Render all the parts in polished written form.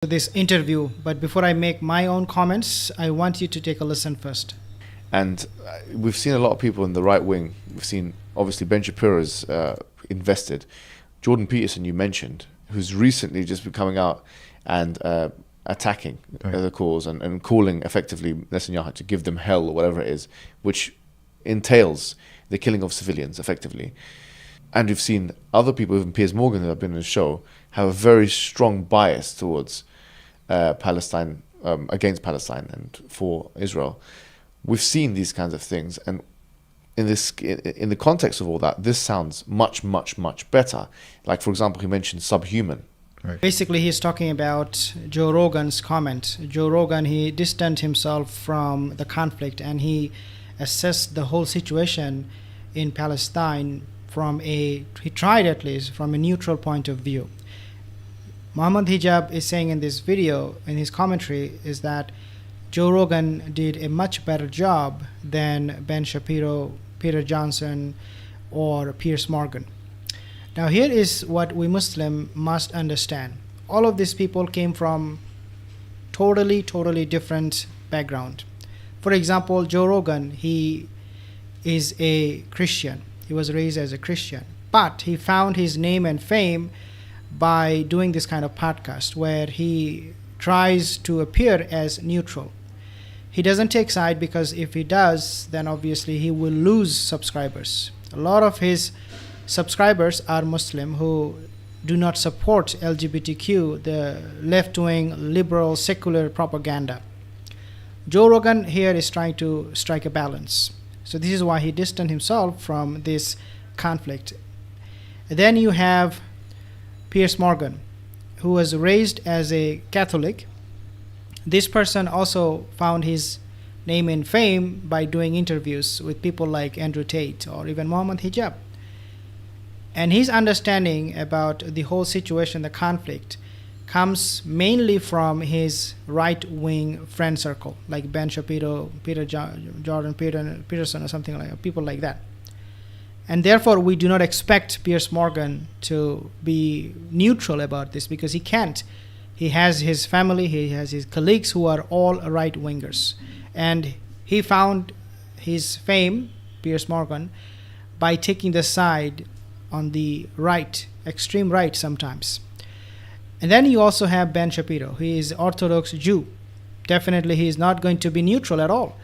This interview, but before I make my own comments, I want you to take a listen first. And we've seen a lot of people in the right wing. We've seen, obviously, Ben Shapiro's invested. Jorden Peterson, you mentioned, who's recently just been coming out and attacking the cause and calling effectively Netanyahu to give them hell or whatever it is, which entails the killing of civilians effectively. And we've seen other people, even Piers Morgan, that have been in the show, have a very strong bias towards Palestine, against Palestine and for Israel. We've seen these kinds of things, and in the context of all that, this sounds much, much, much better. Like, for example, he mentioned subhuman. Right. Basically, he's talking about Joe Rogan's comment. Joe Rogan, he distanced himself from the conflict and he assessed the whole situation in Palestine he tried at least from a neutral point of view. Mohammed Hijab is saying in this video, in his commentary, is that Joe Rogan did a much better job than Ben Shapiro, Peter Johnson, or Piers Morgan. Now here is what we Muslim must understand. All of these people came from totally different background. For example, Joe Rogan, he is a Christian. He was raised as a Christian, but he found his name and fame by doing this kind of podcast where he tries to appear as neutral. He doesn't take side, because if he does, then obviously he will lose subscribers. A lot of his subscribers are Muslim who do not support LGBTQ, the left-wing, liberal, secular propaganda. Joe Rogan here is trying to strike a balance. So this is why he distanced himself from this conflict. Then you have Piers Morgan, who was raised as a Catholic. This person also found his name and fame by doing interviews with people like Andrew Tate or even Mohammed Hijab. And his understanding about the whole situation, the conflict, comes mainly from his right-wing friend circle, like Ben Shapiro, Jorden, Peterson, or something like that, people like that. And therefore, we do not expect Piers Morgan to be neutral about this, because he can't. He has his family, he has his colleagues who are all right-wingers. And he found his fame, Piers Morgan, by taking the side on the right, extreme right sometimes. And then you also have Ben Shapiro. He is Orthodox Jew. Definitely he is not going to be neutral at all.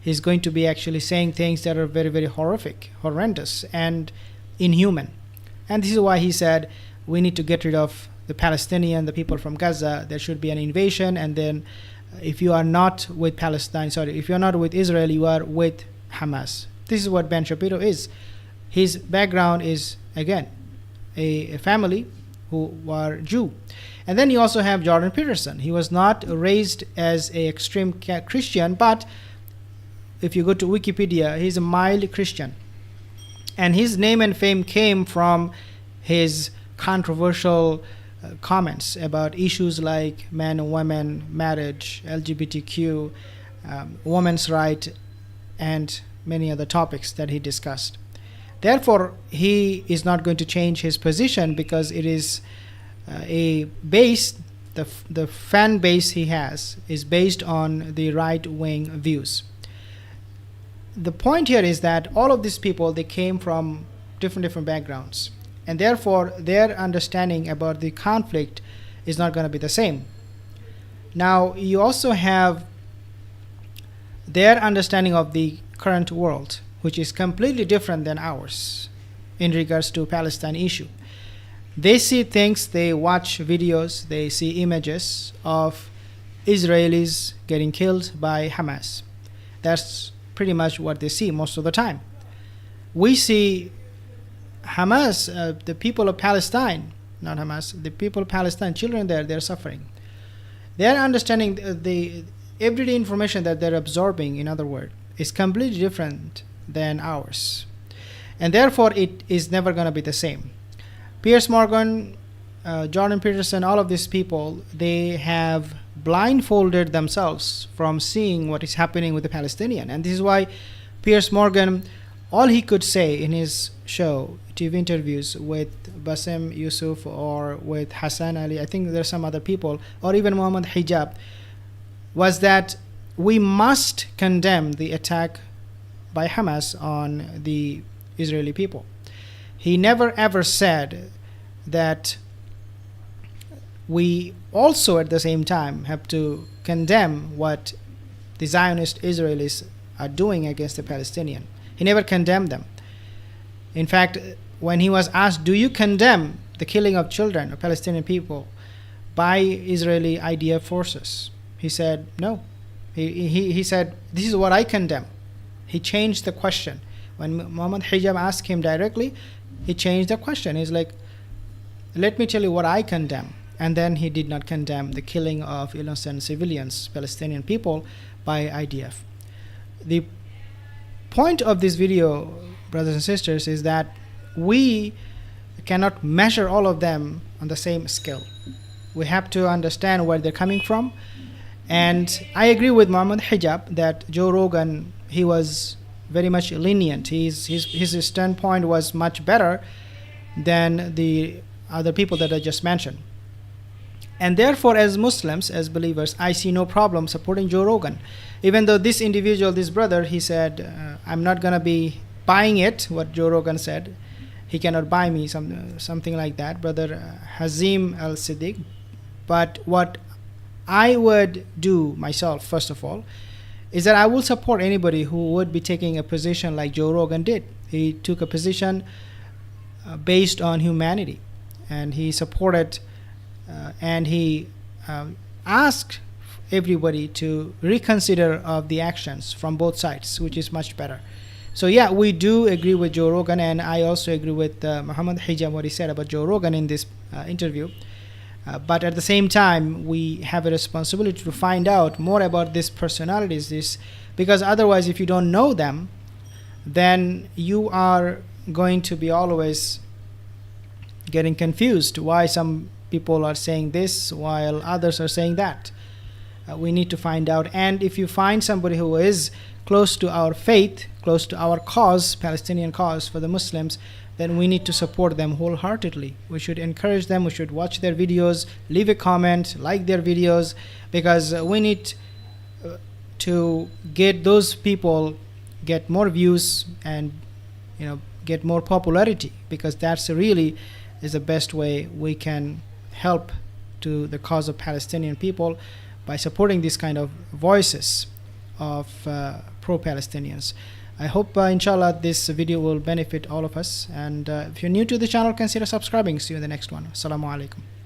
He's going to be actually saying things that are very horrific, horrendous, and inhuman. And this is why he said we need to get rid of the Palestinian, the people from Gaza. There should be an invasion, and then if you are not with if you're not with Israel, you are with Hamas. This is what Ben Shapiro is. His background is, again, a family who were Jew. And then you also have Jorden Peterson. He was not raised as an extreme Christian, but if you go to Wikipedia, he's a mild Christian. And his name and fame came from his controversial comments about issues like men and women, marriage, LGBTQ, women's rights, and many other topics that he discussed. Therefore, he is not going to change his position, because it is a base, the fan base he has is based on the right-wing views. The point here is that all of these people, they came from different backgrounds, and therefore their understanding about the conflict is not going to be the same. Now, you also have their understanding of the current world, which is completely different than ours in regards to Palestine issue. They see things, they watch videos, they see images of Israelis getting killed by Hamas. That's pretty much what they see most of the time. We see Hamas, the people of Palestine, not Hamas, the people of Palestine, children there, they're suffering. They're understanding the everyday information that they're absorbing, in other words, is completely different than ours. And therefore, it is never going to be the same. Piers Morgan, Jorden Peterson, all of these people, they have blindfolded themselves from seeing what is happening with the Palestinian. And this is why Piers Morgan all he could say in his show, TV interviews with Bassem Yusuf or with Hassan Ali, I think there's some other people, or even Mohammed Hijab, was that we must condemn the attack by Hamas on the Israeli people. He never ever said that we also at the same time have to condemn what the Zionist Israelis are doing against the Palestinian. He never condemned them. In fact, when he was asked, do you condemn the killing of children of Palestinian people by Israeli IDF forces? He said, no. He said, this is what I condemn. He changed the question. When Mohammed Hijab asked him directly, he changed the question. He's like, let me tell you what I condemn. And then he did not condemn the killing of innocent civilians, Palestinian people, by IDF. The point of this video, brothers and sisters, is that we cannot measure all of them on the same scale. We have to understand where they're coming from. And I agree with Mohammed Hijab that Joe Rogan, he was very much lenient. His standpoint was much better than the other people that I just mentioned. And therefore, as Muslims, as believers, I see no problem supporting Joe Rogan. Even though this individual, this brother, he said, I'm not going to be buying it, what Joe Rogan said. He cannot buy me, something like that, brother Hazim al-Siddiq. But what I would do myself, first of all, is that I will support anybody who would be taking a position like Joe Rogan did. He took a position based on humanity, and he supported and he asked everybody to reconsider of the actions from both sides, which is much better. So yeah, we do agree with Joe Rogan, and I also agree with Mohammed Hijab, what he said about Joe Rogan in this interview. But at the same time, we have a responsibility to find out more about these personalities, because otherwise, if you don't know them, then you are going to be always getting confused why some people are saying this while others are saying that. We need to find out. And if you find somebody who is close to our faith, close to our cause, Palestinian cause for the Muslims, then we need to support them wholeheartedly. We should encourage them. We should watch their videos, leave a comment, like their videos, because we need to get those people get more views and get more popularity, because that's really is the best way we can help to the cause of Palestinian people, by supporting these kind of voices of pro-Palestinians. I hope inshallah this video will benefit all of us, and if you're new to the channel, consider subscribing. See you in the next one. Assalamu alaikum.